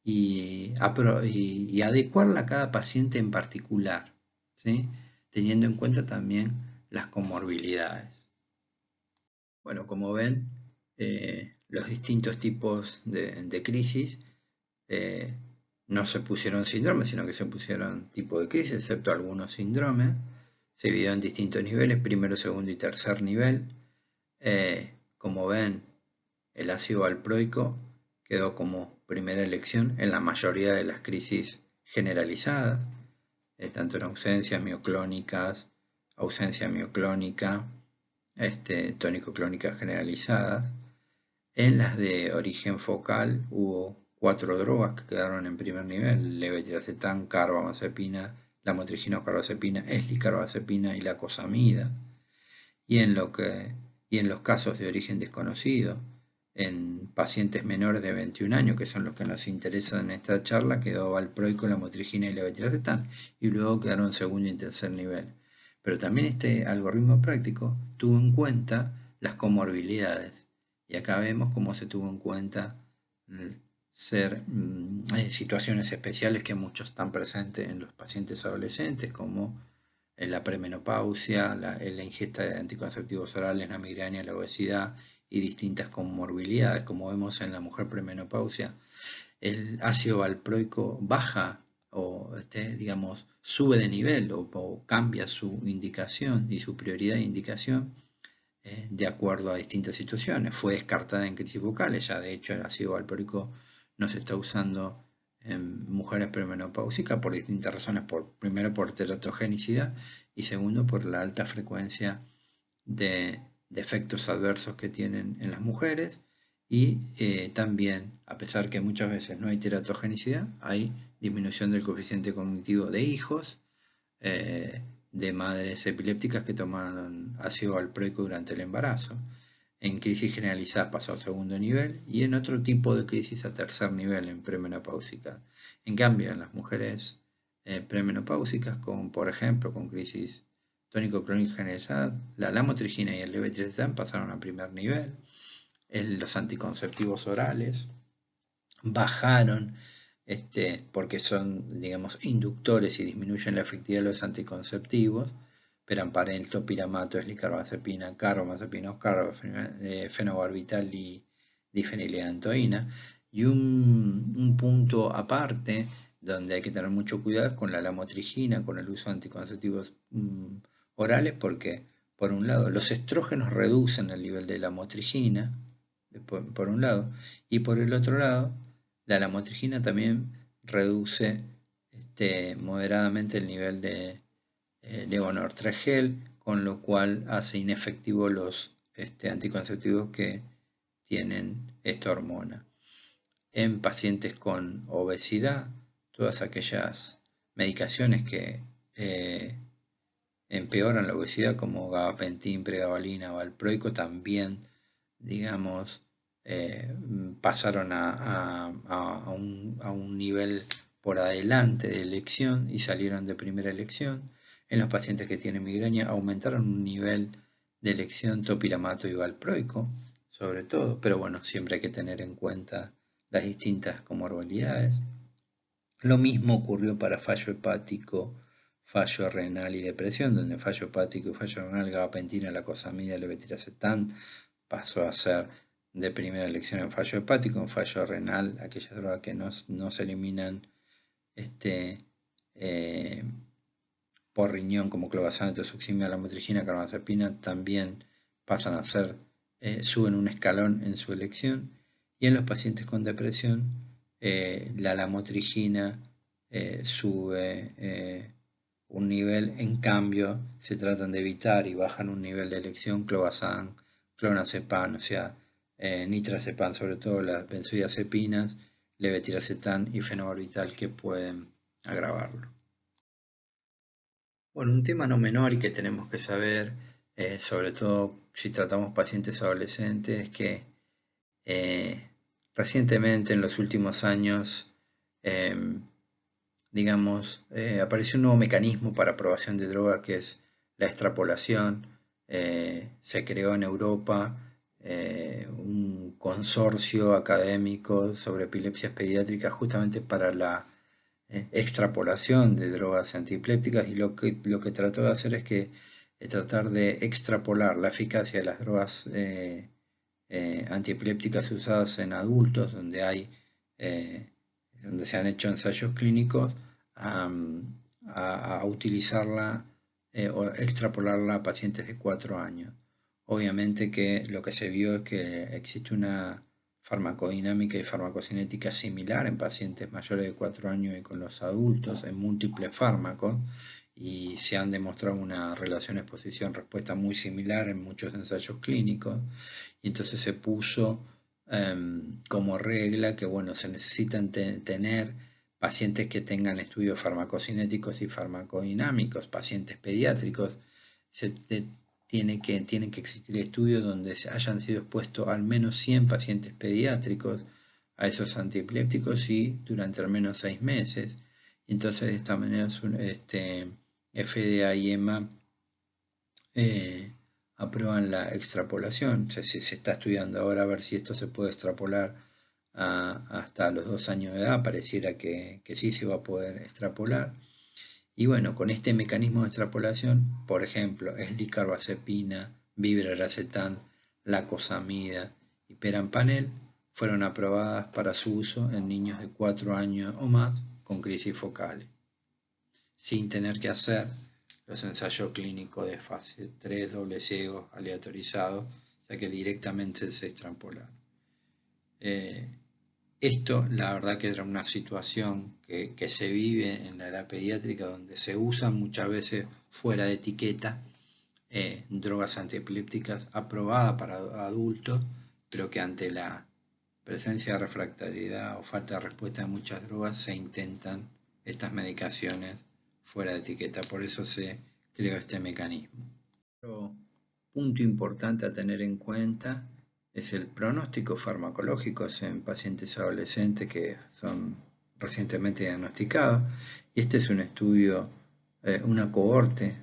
y adecuarla a cada paciente en particular, ¿sí? Teniendo en cuenta también las comorbilidades. Bueno, como ven, los distintos tipos de crisis no se pusieron síndromes, sino que se pusieron tipo de crisis, excepto algunos síndromes. Se dividió en distintos niveles, primero, segundo y tercer nivel. Como ven, el ácido valproico quedó como primera elección en la mayoría de las crisis generalizadas, tanto en ausencias mioclónicas, ausencia mioclónica, tónico-clónicas generalizadas. En las de origen focal hubo 4 drogas que quedaron en primer nivel: levetiracetam, carbamazepina, lamotrigina o carbazepina, eslicarbazepina y lacosamida. Y en los casos de origen desconocido, en pacientes menores de 21 años, que son los que nos interesan en esta charla, quedó valproico, lamotrigina y levetiracetam, y luego quedaron en segundo y tercer nivel. Pero también este algoritmo práctico tuvo en cuenta las comorbilidades, y acá vemos cómo se tuvo en cuenta situaciones especiales que muchos están presentes en los pacientes adolescentes, como la premenopausia, la ingesta de anticonceptivos orales, la migraña, la obesidad y distintas comorbilidades. Como vemos en la mujer premenopausia, el ácido valproico baja o digamos sube de nivel o cambia su indicación y su prioridad de indicación de acuerdo a distintas situaciones. Fue descartada en crisis vocales, ya de hecho el ácido valproico no se está usando en mujeres premenopáusicas por distintas razones, primero por teratogenicidad y segundo por la alta frecuencia de efectos adversos que tienen en las mujeres, y también, a pesar que muchas veces no hay teratogenicidad, hay disminución del coeficiente cognitivo de hijos de madres epilépticas que tomaron ácido valproico durante el embarazo. En crisis generalizada pasó a segundo nivel y en otro tipo de crisis a tercer nivel en premenopáusicas. En cambio, en las mujeres premenopáusicas, como por ejemplo con crisis tónico-clónica generalizada, la lamotrigina y el levetiracetam pasaron a primer nivel. Los anticonceptivos orales bajaron porque son, digamos, inductores y disminuyen la efectividad de los anticonceptivos: perampanel, topiramato, eslicarbazepina, carbamazepina, fenobarbital y difenileantoína. Y un punto aparte donde hay que tener mucho cuidado es con la lamotrigina, con el uso de anticonceptivos orales, porque por un lado los estrógenos reducen el nivel de lamotrigina, por un lado, y por el otro lado la lamotrigina también reduce moderadamente el nivel de levonorgestrel, con lo cual hace inefectivos los anticonceptivos que tienen esta hormona. En pacientes con obesidad, todas aquellas medicaciones que empeoran la obesidad, como gabapentin, pregabalina, valproico, también, digamos, pasaron a un nivel por adelante de elección y salieron de primera elección. En los pacientes que tienen migraña aumentaron un nivel de elección topiramato y valproico, sobre todo, pero bueno, siempre hay que tener en cuenta las distintas comorbilidades. Lo mismo ocurrió para fallo hepático, fallo renal y depresión, donde fallo hepático y fallo renal, gabapentina, lacosamida, levetiracetam pasó a ser de primera elección en fallo hepático. En fallo renal, aquellas drogas que no se eliminan por riñón, como clobazam, succimia, lamotrigina, carbamazepina, también pasan a ser, suben un escalón en su elección. Y en los pacientes con depresión, la lamotrigina sube un nivel, en cambio se tratan de evitar y bajan un nivel de elección clobazam, clonazepam, o sea, nitrazepam, sobre todo las benzodiazepinas, levetiracetam y fenobarbital, que pueden agravarlo. Bueno, un tema no menor y que tenemos que saber, sobre todo si tratamos pacientes adolescentes, es que recientemente, en los últimos años, apareció un nuevo mecanismo para aprobación de drogas, que es la extrapolación. Se creó en Europa un consorcio académico sobre epilepsias pediátricas justamente para la extrapolación de drogas antiepilépticas, y lo que trató de hacer es que tratar de extrapolar la eficacia de las drogas antiepilépticas usadas en adultos, donde se han hecho ensayos clínicos, a utilizarla o extrapolarla a pacientes de 4 años. Obviamente que lo que se vio es que existe una farmacodinámica y farmacocinética similar en pacientes mayores de 4 años y con los adultos en múltiples fármacos, y se han demostrado una relación exposición-respuesta muy similar en muchos ensayos clínicos. Y entonces se puso como regla que, bueno, se necesitan tener pacientes que tengan estudios farmacocinéticos y farmacodinámicos, pacientes pediátricos. Tienen que existir estudios donde se hayan sido expuestos al menos 100 pacientes pediátricos a esos antiepilépticos y durante al menos 6 meses. Entonces, de esta manera, FDA y EMA aprueban la extrapolación. Se está estudiando ahora a ver si esto se puede extrapolar hasta los 2 años de edad. Pareciera que sí se va a poder extrapolar. Y bueno, con este mecanismo de extrapolación, por ejemplo, eslicarbazepina, vibraracetam, lacosamida y perampanel fueron aprobadas para su uso en niños de 4 años o más con crisis focales, sin tener que hacer los ensayos clínicos de fase 3, doble ciego, aleatorizados, o sea que directamente se extrapolaron. Esto, la verdad, que era una situación que se vive en la edad pediátrica, donde se usan muchas veces fuera de etiqueta drogas antiepilépticas aprobadas para adultos, pero que ante la presencia de refractariedad o falta de respuesta de muchas drogas se intentan estas medicaciones fuera de etiqueta. Por eso se creó este mecanismo. Otro punto importante a tener en cuenta es el pronóstico farmacológico en pacientes adolescentes que son recientemente diagnosticados. Y este es un estudio, una cohorte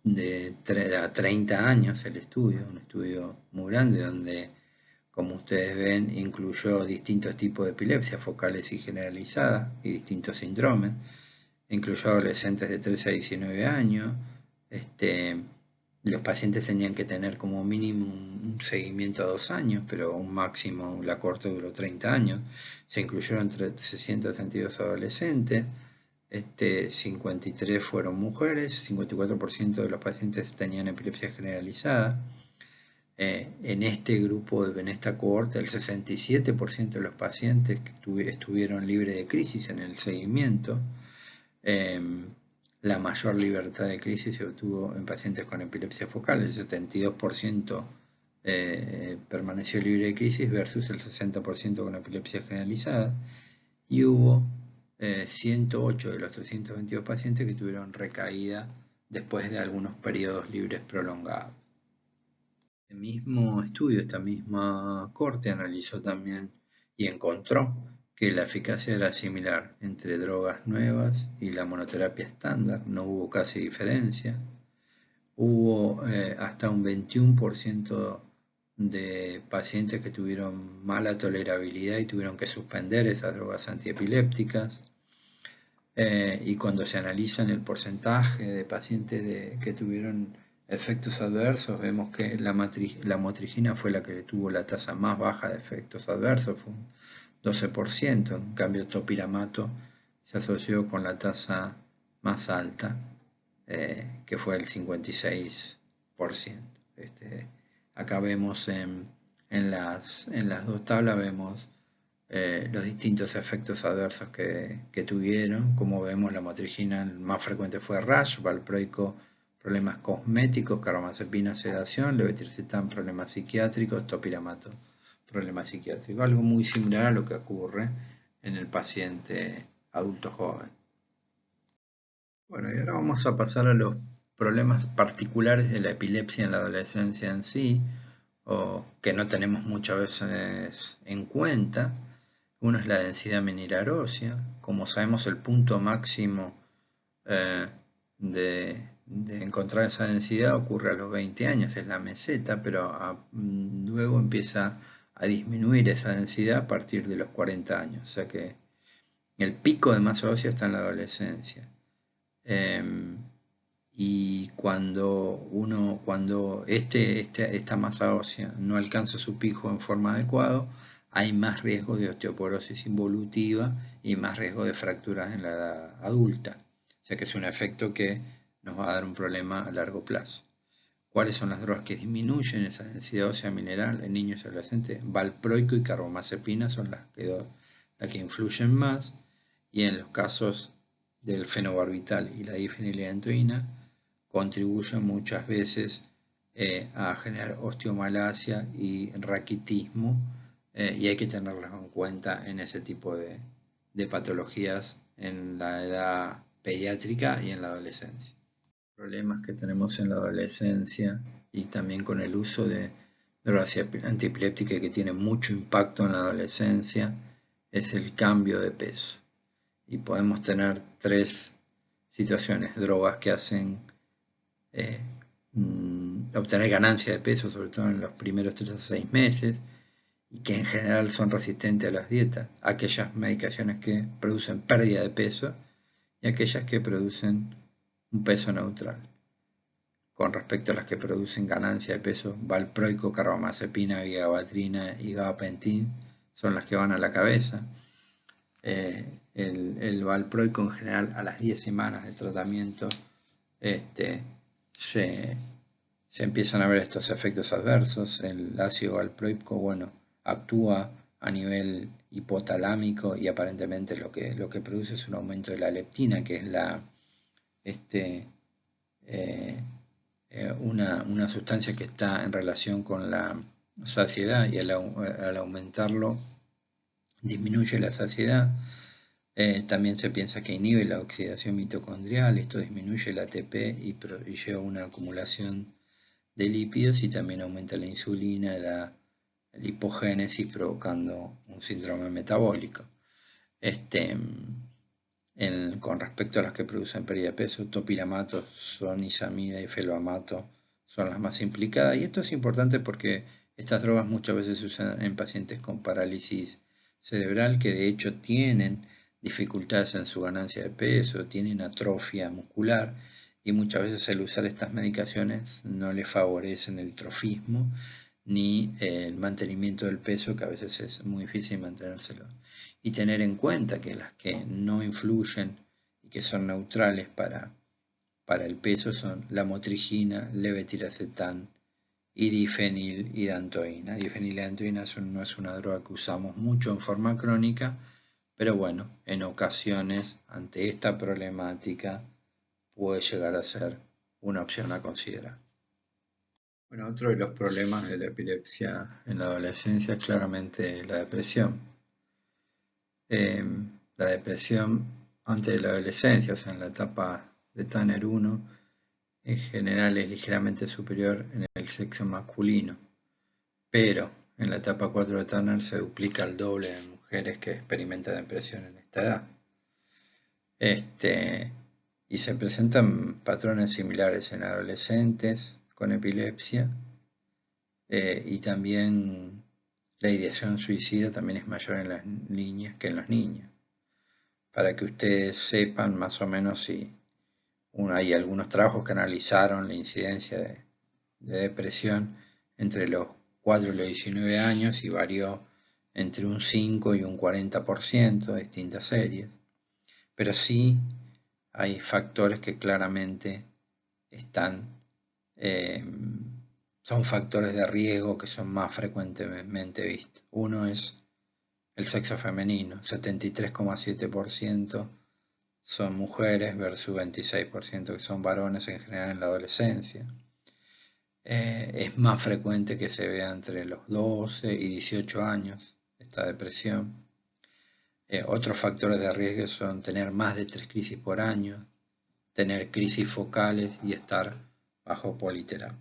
de 30 años, el estudio, un estudio muy grande, donde, como ustedes ven, incluyó distintos tipos de epilepsia focales y generalizadas y distintos síndromes. Incluyó adolescentes de 13 a 19 años. Los pacientes tenían que tener como mínimo un seguimiento a 2 años, pero un máximo, la cohorte duró 30 años. Se incluyeron 632 adolescentes, 53 fueron mujeres, 54% de los pacientes tenían epilepsia generalizada. En este grupo, en esta cohorte, el 67% de los pacientes estuvieron libres de crisis en el seguimiento. La mayor libertad de crisis se obtuvo en pacientes con epilepsia focal, el 72% permaneció libre de crisis versus el 60% con epilepsia generalizada, y hubo 108 de los 322 pacientes que tuvieron recaída después de algunos periodos libres prolongados. El mismo estudio, esta misma corte, analizó también y encontró que la eficacia era similar entre drogas nuevas y la monoterapia estándar, no hubo casi diferencia. Hubo hasta un 21% de pacientes que tuvieron mala tolerabilidad y tuvieron que suspender esas drogas antiepilépticas. Y cuando se analizan el porcentaje de pacientes que tuvieron efectos adversos, vemos que la motrigina fue la que tuvo la tasa más baja de efectos adversos, fue un 12%, en cambio topiramato se asoció con la tasa más alta, que fue el 56%. Acá vemos en las dos tablas vemos los distintos efectos adversos que tuvieron. Como vemos, la motrigina más frecuente fue rash, valproico problemas cosméticos, carbamazepina sedación, levetiracetam problemas psiquiátricos, topiramato problemas psiquiátricos. Algo muy similar a lo que ocurre en el paciente adulto joven. Bueno, y ahora vamos a pasar a los problemas particulares de la epilepsia en la adolescencia en sí, o que no tenemos muchas veces en cuenta. Uno es la densidad mineral ósea. Como sabemos, el punto máximo de encontrar esa densidad ocurre a los 20 años, es la meseta, pero luego empieza a disminuir esa densidad a partir de los 40 años. O sea que el pico de masa ósea está en la adolescencia. Y cuando esta masa ósea no alcanza su pico en forma adecuada, hay más riesgo de osteoporosis involutiva y más riesgo de fracturas en la edad adulta. O sea que es un efecto que nos va a dar un problema a largo plazo. ¿Cuáles son las drogas que disminuyen esa densidad ósea mineral en niños y adolescentes? Valproico y carbamazepina son las que influyen más, y en los casos del fenobarbital y la difenilalantoína contribuyen muchas veces a generar osteomalacia y raquitismo, y hay que tenerlos en cuenta en ese tipo de patologías en la edad pediátrica y en la adolescencia. Problemas que tenemos en la adolescencia y también con el uso de drogas antiepilépticas que tienen mucho impacto en la adolescencia es el cambio de peso. Y podemos tener tres situaciones: drogas que hacen obtener ganancia de peso, sobre todo en los primeros 3 a 6 meses, y que en general son resistentes a las dietas, aquellas medicaciones que producen pérdida de peso y aquellas que producen un peso neutral. Con respecto a las que producen ganancia de peso, valproico, carbamazepina, vigabatrina y gabapentin son las que van a la cabeza. El valproico en general a las 10 semanas de tratamiento se empiezan a ver estos efectos adversos. El ácido valproico, bueno, actúa a nivel hipotalámico y aparentemente lo que produce es un aumento de la leptina, que es una sustancia que está en relación con la saciedad, y al aumentarlo disminuye la saciedad. También se piensa que inhibe la oxidación mitocondrial, esto disminuye el ATP y lleva a una acumulación de lípidos, y también aumenta la insulina, la lipogénesis, provocando un síndrome metabólico. Con respecto a las que producen pérdida de peso, topiramato, sonizamida y felbamato son las más implicadas, y esto es importante porque estas drogas muchas veces se usan en pacientes con parálisis cerebral que de hecho tienen dificultades en su ganancia de peso, tienen atrofia muscular, y muchas veces el usar estas medicaciones no les favorecen el trofismo ni el mantenimiento del peso, que a veces es muy difícil mantenérselo. Y tener en cuenta que las que no influyen y que son neutrales para el peso son la motrigina, levetiracetam y difenilidantoína. Difenilidantoína no es una droga que usamos mucho en forma crónica, pero bueno, en ocasiones ante esta problemática puede llegar a ser una opción a considerar. Bueno, otro de los problemas de la epilepsia en la adolescencia es claramente la depresión. La depresión antes de la adolescencia, o sea, en la etapa de Tanner 1, en general es ligeramente superior en el sexo masculino, pero en la etapa 4 de Tanner se duplica al doble en mujeres. mujeres que experimentan depresión en esta edad. Y se presentan patrones similares en adolescentes con epilepsia, y también la ideación suicida también es mayor en las niñas que en los niños. Para que ustedes sepan más o menos si hay algunos trabajos que analizaron la incidencia de depresión entre los 4 y los 19 años y varió entre un 5 y un 40% de distintas series. Pero sí hay factores que claramente son factores de riesgo que son más frecuentemente vistos. Uno es el sexo femenino, 73,7% son mujeres versus 26% que son varones en general en la adolescencia. Es más frecuente que se vea entre los 12 y 18 años esta depresión. Otros factores de riesgo son tener más de 3 crisis por año, tener crisis focales y estar bajo politerapia.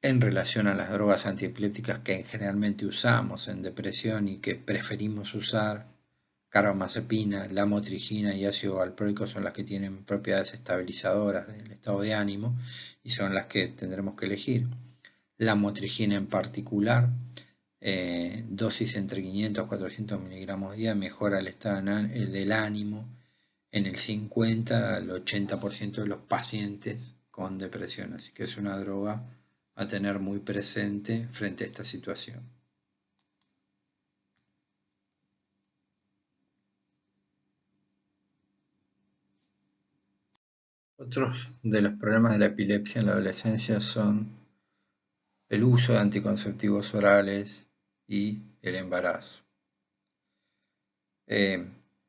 En relación a las drogas antiepilépticas que generalmente usamos en depresión y que preferimos usar, carbamazepina, lamotrigina y ácido valproico son las que tienen propiedades estabilizadoras del estado de ánimo y son las que tendremos que elegir. Lamotrigina en particular, dosis entre 500 y 400 miligramos día, mejora el estado del ánimo en el 50 al 80% de los pacientes con depresión, así que es una droga a tener muy presente frente a esta situación. Otros de los problemas de la epilepsia en la adolescencia son el uso de anticonceptivos orales y el embarazo.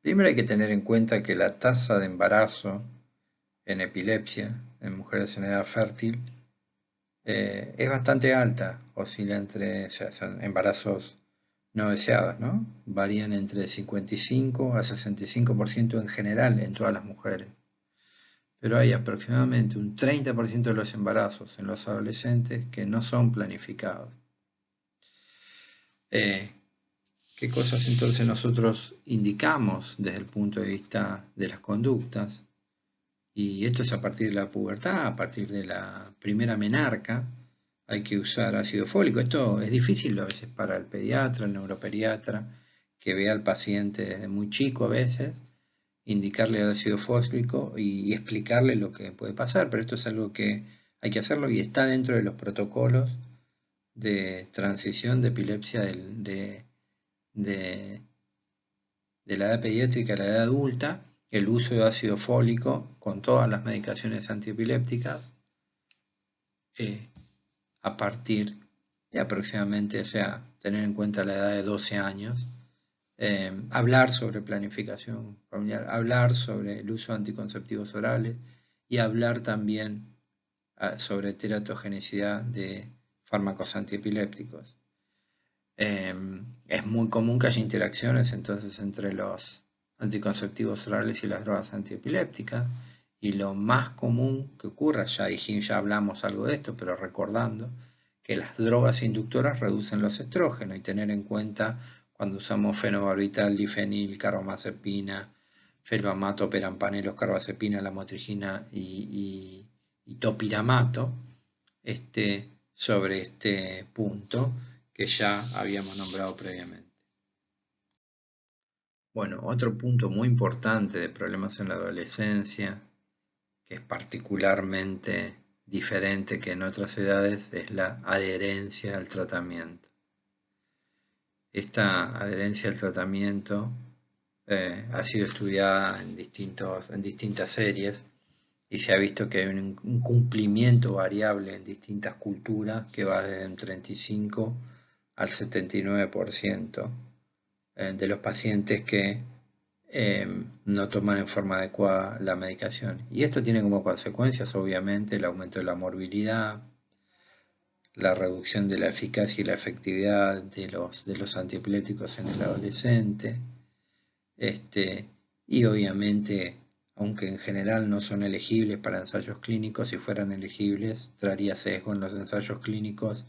Primero hay que tener en cuenta que la tasa de embarazo en epilepsia en mujeres en edad fértil es bastante alta, oscila son embarazos no deseados, ¿no? Varían entre 55 a 65% en general en todas las mujeres. Pero hay aproximadamente un 30% de los embarazos en los adolescentes que no son planificados. ¿Qué cosas entonces nosotros indicamos desde el punto de vista de las conductas? Y esto es a partir de la pubertad, a partir de la primera menarca, hay que usar ácido fólico. Esto es difícil a veces para el pediatra, el neuropediatra, que vea al paciente desde muy chico a veces, indicarle el ácido fólico y explicarle lo que puede pasar, pero esto es algo que hay que hacerlo y está dentro de los protocolos de transición de epilepsia de la edad pediátrica a la edad adulta, el uso de ácido fólico con todas las medicaciones antiepilépticas a partir de aproximadamente, o sea, tener en cuenta la edad de 12 años, hablar sobre planificación familiar, hablar sobre el uso de anticonceptivos orales y hablar también sobre teratogenicidad de fármacos antiepilépticos. Es muy común que haya interacciones entonces entre los anticonceptivos orales y las drogas antiepilépticas, y lo más común que ocurra, ya hablamos algo de esto, pero recordando que las drogas inductoras reducen los estrógenos, y tener en cuenta cuando usamos fenobarbital, difenil, carbamazepina, felbamato, perampanel, carbazepina, lamotrigina y topiramato, sobre este punto que ya habíamos nombrado previamente. Bueno, otro punto muy importante de problemas en la adolescencia, que es particularmente diferente que en otras edades, es la adherencia al tratamiento. Esta adherencia al tratamiento ha sido estudiada en distintas series y se ha visto que hay un cumplimiento variable en distintas culturas que va desde un 35 al 79% de los pacientes que no toman en forma adecuada la medicación. Y esto tiene como consecuencias, obviamente, el aumento de la morbilidad, la reducción de la eficacia y la efectividad de los antiepilépticos en el adolescente, y obviamente, aunque en general no son elegibles para ensayos clínicos, si fueran elegibles, traería sesgo en los ensayos clínicos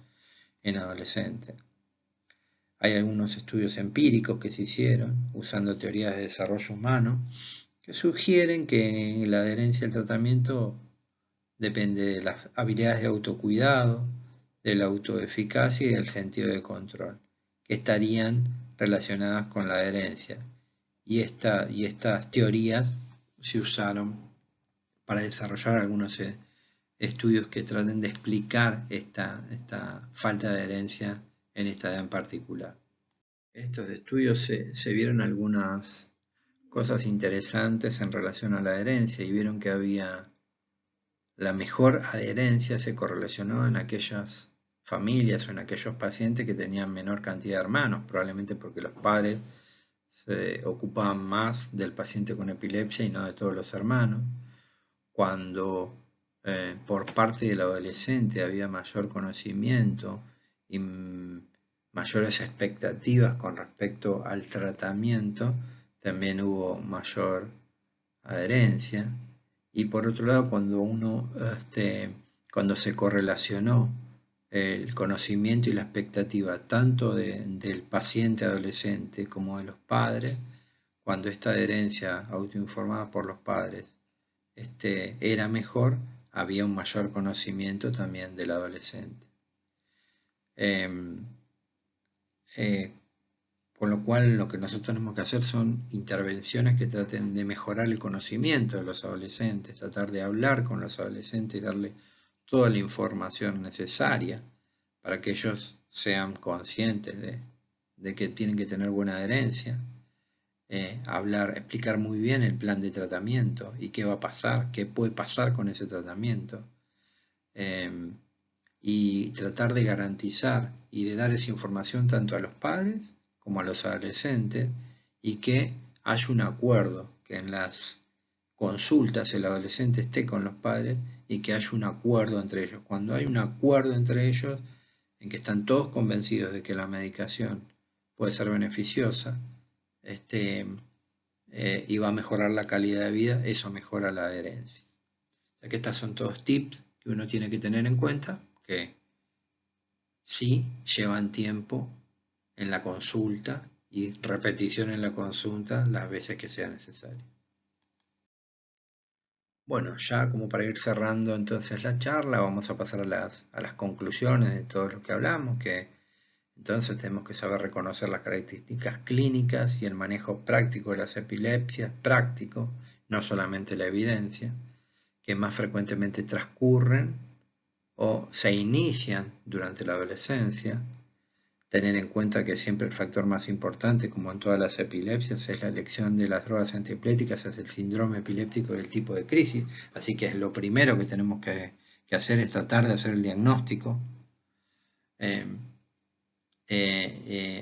en adolescentes. Hay algunos estudios empíricos que se hicieron usando teorías de desarrollo humano que sugieren que la adherencia al tratamiento depende de las habilidades de autocuidado, de la autoeficacia y del sentido de control, que estarían relacionadas con la adherencia. Y estas teorías se usaron para desarrollar algunos estudios que traten de explicar esta falta de adherencia en esta edad en particular. En estos estudios se vieron algunas cosas interesantes en relación a la adherencia y vieron que había la mejor adherencia se correlacionó en aquellas familias o en aquellos pacientes que tenían menor cantidad de hermanos, probablemente porque los padres se ocupaban más del paciente con epilepsia y no de todos los hermanos. Cuando por parte del adolescente había mayor conocimiento y mayores expectativas con respecto al tratamiento, también hubo mayor adherencia. Y por otro lado, cuando se correlacionó el conocimiento y la expectativa tanto del paciente adolescente como de los padres, cuando esta adherencia autoinformada por los padres era mejor, había un mayor conocimiento también del adolescente. Con lo cual lo que nosotros tenemos que hacer son intervenciones que traten de mejorar el conocimiento de los adolescentes, tratar de hablar con los adolescentes y darle toda la información necesaria para que ellos sean conscientes de que tienen que tener buena adherencia. Explicar muy bien el plan de tratamiento y qué va a pasar, qué puede pasar con ese tratamiento. Y tratar de garantizar y de dar esa información tanto a los padres como a los adolescentes y que haya un acuerdo, que en las consultas el adolescente esté con los padres y que haya un acuerdo entre ellos. Cuando hay un acuerdo entre ellos en que están todos convencidos de que la medicación puede ser beneficiosa y va a mejorar la calidad de vida, eso mejora la adherencia. O sea que estos son todos tips que uno tiene que tener en cuenta, que sí llevan tiempo en la consulta y repetición en la consulta las veces que sea necesario. Bueno, ya como para ir cerrando entonces la charla, vamos a pasar a las conclusiones de todo lo que hablamos, que entonces tenemos que saber reconocer las características clínicas y el manejo práctico de las epilepsias, práctico, no solamente la evidencia, que más frecuentemente transcurren o se inician durante la adolescencia. Tener en cuenta que siempre el factor más importante, como en todas las epilepsias, es la elección de las drogas antiepilépticas, es el síndrome epiléptico y el tipo de crisis. Así que es lo primero que tenemos que hacer, es tratar de hacer el diagnóstico.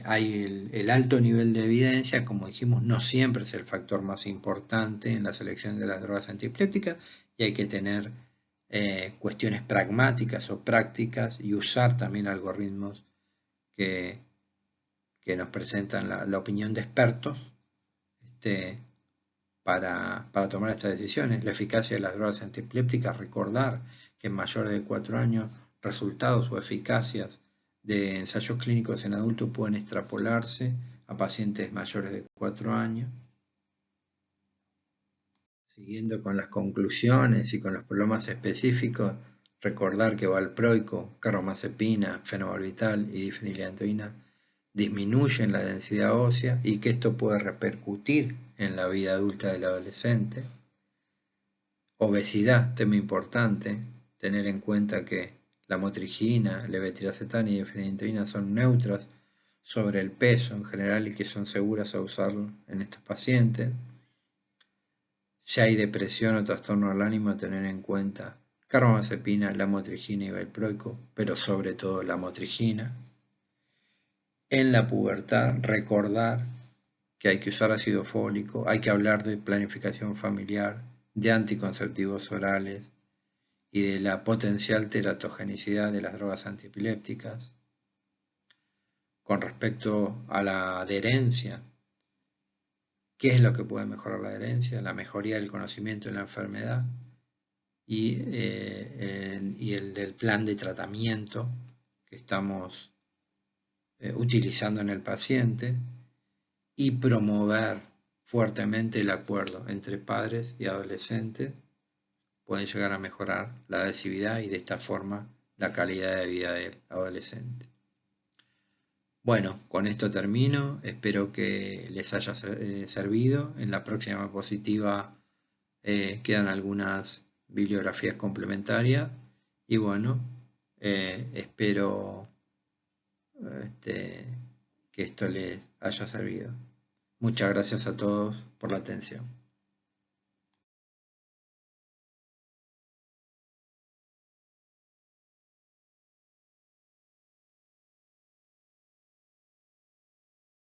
Hay el alto nivel de evidencia, como dijimos, no siempre es el factor más importante en la selección de las drogas antiepilépticas y hay que tener cuestiones pragmáticas o prácticas y usar también algoritmos que nos presentan la opinión de expertos para tomar estas decisiones. La eficacia de las drogas antiepilépticas, recordar que en mayores de 4 años resultados o eficacias de ensayos clínicos en adultos pueden extrapolarse a pacientes mayores de 4 años. Siguiendo con las conclusiones y con los problemas específicos, recordar que valproico, carbamazepina, fenobarbital y difenilantoína disminuyen la densidad ósea y que esto puede repercutir en la vida adulta del adolescente. Obesidad, tema importante, tener en cuenta que la motrigina, levetiracetam y difenilantoína son neutras sobre el peso en general y que son seguras a usarlo en estos pacientes. Si hay depresión o trastorno al ánimo, tener en cuenta carbamazepina, lamotrigina y valproico, pero sobre todo la motrigina. En la pubertad, recordar que hay que usar ácido fólico, hay que hablar de planificación familiar, de anticonceptivos orales y de la potencial teratogenicidad de las drogas antiepilépticas. Con respecto a la adherencia, ¿qué es lo que puede mejorar la adherencia? La mejoría del conocimiento de la enfermedad y el del plan de tratamiento que estamos utilizando en el paciente, y promover fuertemente el acuerdo entre padres y adolescentes, pueden llegar a mejorar la adhesividad y de esta forma la calidad de vida del adolescente. Bueno, con esto termino, espero que les haya servido. En la próxima diapositiva quedan algunas bibliografías complementarias y bueno, espero que esto les haya servido. Muchas gracias a todos por la atención.